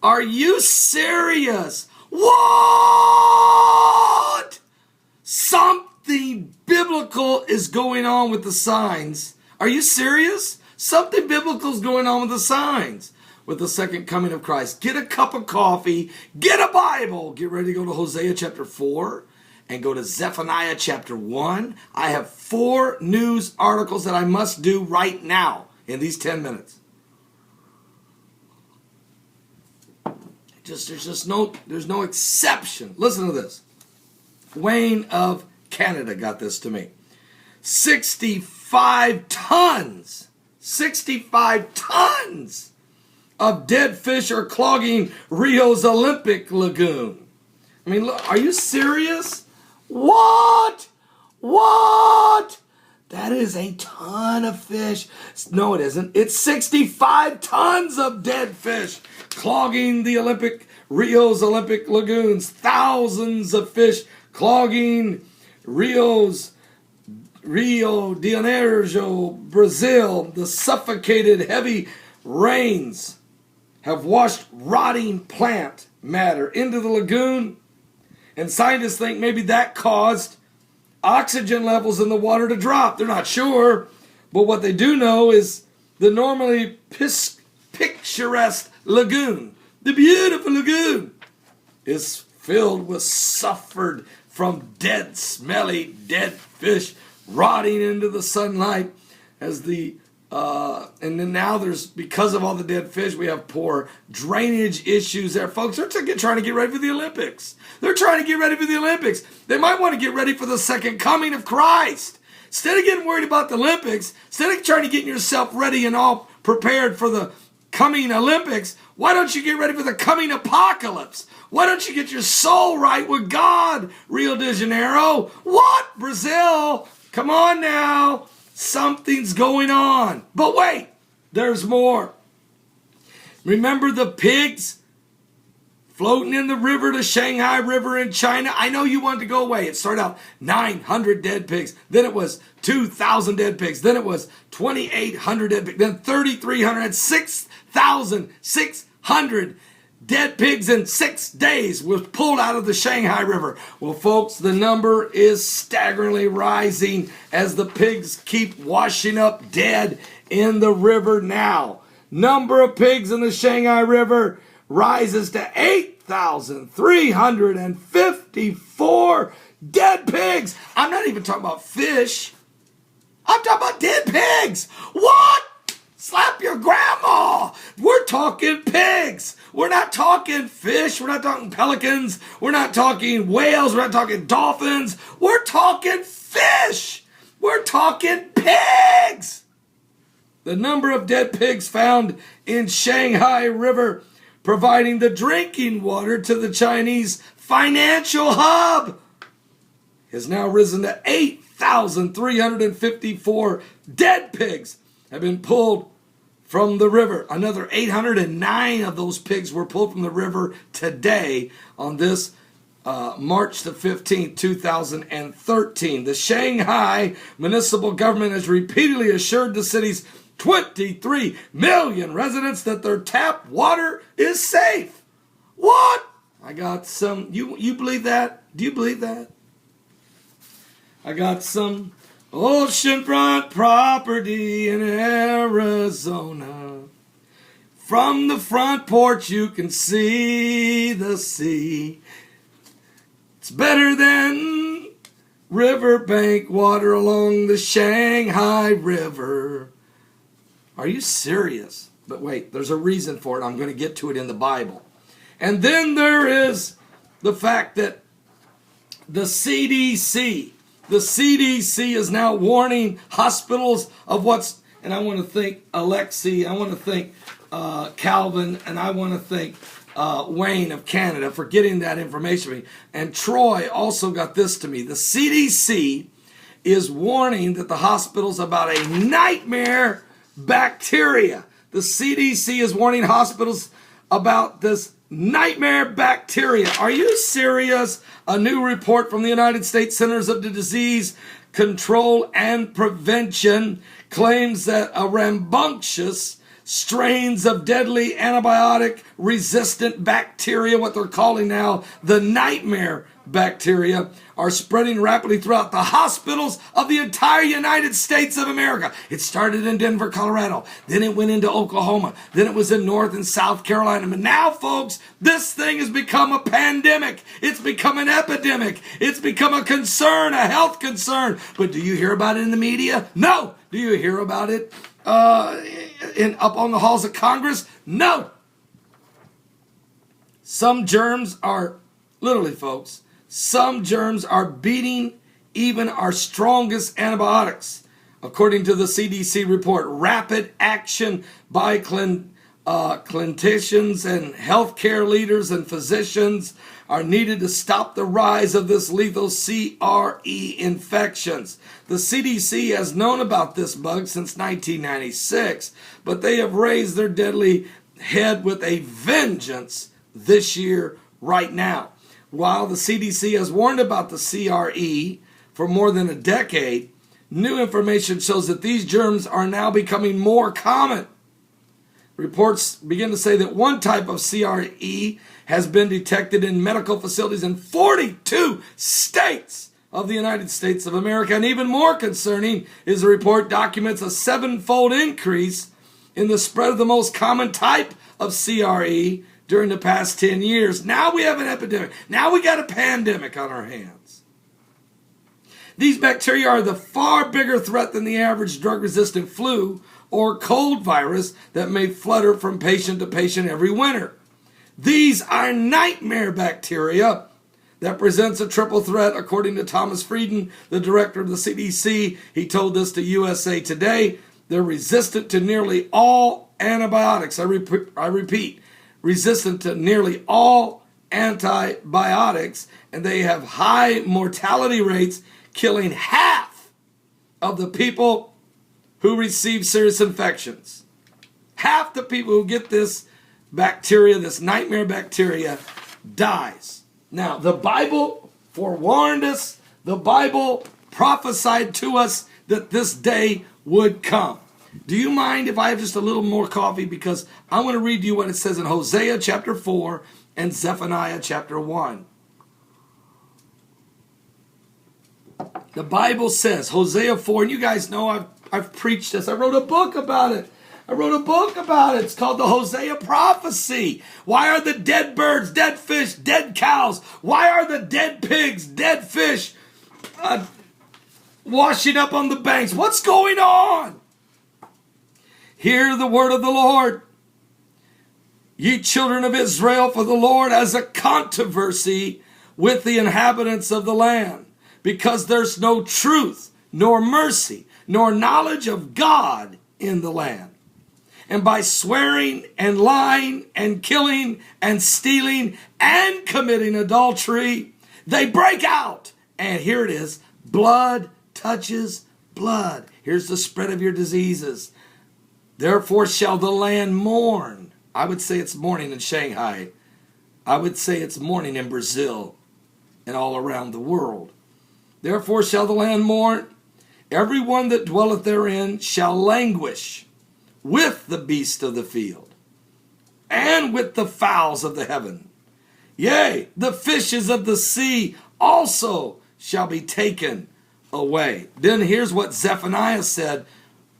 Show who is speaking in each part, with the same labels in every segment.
Speaker 1: Are you serious? What? Something biblical is going on with the signs. Are you serious? Something biblical is going on with the signs, with the second coming of Christ. Get a cup of coffee, get a Bible, get ready to go to Hosea chapter 4 and go to Zephaniah chapter 1. I have 4 news articles that I must do right now in these 10 minutes. There's no exception. Listen to this. Wayne of Canada got this to me. 65 tons of dead fish are clogging Rio's Olympic lagoon. I mean, look, are you serious? What? That is a ton of fish. No, it isn't. It's 65 tons of dead fish clogging the Rio's Olympic lagoons. Thousands of fish clogging Rio de Janeiro, Brazil. The suffocated heavy rains have washed rotting plant matter into the lagoon, and scientists think maybe that caused oxygen levels in the water to drop. They're not sure, but what they do know is the normally picturesque lagoon, the beautiful lagoon, is filled with suffered from dead, smelly, dead fish rotting into the sunlight as and then now there's, because of all the dead fish, we have poor drainage issues there. Folks, they're trying to get ready for the Olympics. They're trying to get ready for the Olympics. They might want to get ready for the second coming of Christ. Instead of getting worried about the Olympics, instead of trying to get yourself ready and all prepared for the coming Olympics, why don't you get ready for the coming apocalypse? Why don't you get your soul right with God, Rio de Janeiro? What? Brazil? Come on now. Something's going on. But wait, there's more. Remember the pigs floating in the river, the Shanghai River in China? I know you wanted to go away. It started out 900 dead pigs. Then it was 2,000 dead pigs. Then it was 2,800 dead pigs. Then 3,300 and 6,600 dead pigs in 6 days was pulled out of the Shanghai River. Well, folks, the number is staggeringly rising as the pigs keep washing up dead in the river now. Number of pigs in the Shanghai River rises to 8,354 dead pigs. I'm not even talking about fish. I'm talking about dead pigs. What? Slap your grandma. We're talking pigs. We're not talking fish. We're not talking pelicans. We're not talking whales. We're not talking dolphins. We're talking fish. We're talking pigs. The number of dead pigs found in Shanghai River providing the drinking water to the Chinese financial hub has now risen to 8,354 dead pigs have been pulled from the river. Another 809 of those pigs were pulled from the river today on this March the 15th, 2013. The Shanghai municipal government has repeatedly assured the city's 23 million residents that their tap water is safe. What? I got some, you believe that? Do you believe that? I got some oceanfront property in Arizona. From the front porch you can see the sea. It's better than riverbank water along the Shanghai River. Are you serious? But wait, there's a reason for it. I'm going to get to it in the Bible. And then there is the fact that the CDC is now warning hospitals of what's, and I want to thank Alexi, I want to thank Calvin, and I want to thank Wayne of Canada for getting that information to me. And Troy also got this to me. The CDC is warning that the hospitals about a nightmare bacteria. The CDC is warning hospitals about this nightmare bacteria. Are you serious? A new report from the United States Centers of Disease Control and Prevention claims that a rambunctious Strains of deadly antibiotic-resistant bacteria, what they're calling now the nightmare bacteria, are spreading rapidly throughout the hospitals of the entire United States of America. It started in Denver, Colorado. Then it went into Oklahoma. Then it was in North and South Carolina. But now, folks, this thing has become a pandemic. It's become an epidemic. It's become a concern, a health concern. But do you hear about it in the media? No. Do you hear about it up on the halls of Congress? No. Some germs are, literally, folks, some germs are beating even our strongest antibiotics. According to the CDC report, rapid action by clinicians and healthcare leaders and physicians are needed to stop the rise of this lethal CRE infections. The CDC has known about this bug since 1996, but they have raised their deadly head with a vengeance this year, right now. While the CDC has warned about the CRE for more than a decade, new information shows that these germs are now becoming more common. Reports begin to say that one type of CRE has been detected in medical facilities in 42 states of the United States of America. And even more concerning is the report documents a 7-fold increase in the spread of the most common type of CRE during the past 10 years. Now we have an epidemic. Now we got a pandemic on our hands. These bacteria are the far bigger threat than the average drug-resistant flu or cold virus that may flutter from patient to patient every winter. These are nightmare bacteria that presents a triple threat, according to Thomas Frieden, the director of the CDC. He told this to USA Today. They're resistant to nearly all antibiotics. I repeat, resistant to nearly all antibiotics, and they have high mortality rates, killing half of the people who receive serious infections. Half the people who get this bacteria, this nightmare bacteria, dies. Now, the Bible forewarned us, the Bible prophesied to us that this day would come. Do you mind if I have just a little more coffee? Because I want to read you what it says in Hosea chapter 4 and Zephaniah chapter 1. The Bible says, Hosea 4, and you guys know I've preached this. I wrote a book about it. It's called the Hosea Prophecy. Why are the dead birds, dead fish, dead cows? Why are the dead pigs, dead fish washing up on the banks? What's going on? Hear the word of the Lord, ye children of Israel, for the Lord has a controversy with the inhabitants of the land, because there's no truth, nor mercy, nor knowledge of God in the land. And by swearing and lying and killing and stealing and committing adultery, they break out. And here it is, blood touches blood. Here's the spread of your diseases. Therefore shall the land mourn. I would say it's mourning in Shanghai. I would say it's mourning in Brazil and all around the world. Therefore shall the land mourn. Every one that dwelleth therein shall languish with the beasts of the field and with the fowls of the heaven. Yea, the fishes of the sea also shall be taken away. Then here's what Zephaniah said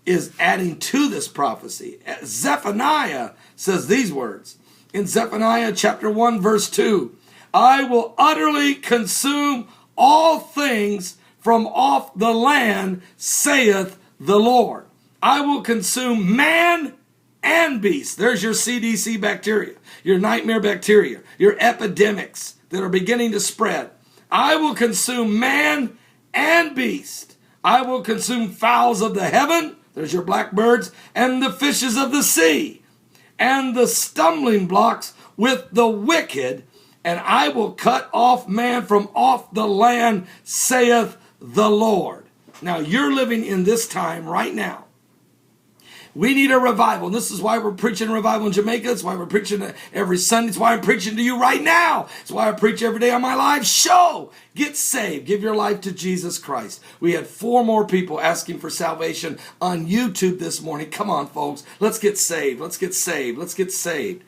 Speaker 1: is adding to this prophecy. Zephaniah says these words in Zephaniah chapter 1 verse 2. I will utterly consume all things from off the land, saith the Lord. I will consume man and beast. There's your CDC bacteria, your nightmare bacteria, your epidemics that are beginning to spread. I will consume man and beast. I will consume fowls of the heaven. There's your blackbirds, and the fishes of the sea, and the stumbling blocks with the wicked, and I will cut off man from off the land, saith the Lord. Now, you're living in this time right now. We need a revival. And this is why we're preaching revival in Jamaica. That's why we're preaching every Sunday. It's why I'm preaching to you right now. It's why I preach every day on my live show. Get saved. Give your life to Jesus Christ. We had 4 more people asking for salvation on YouTube this morning. Come on, folks. Let's get saved. Let's get saved. Let's get saved.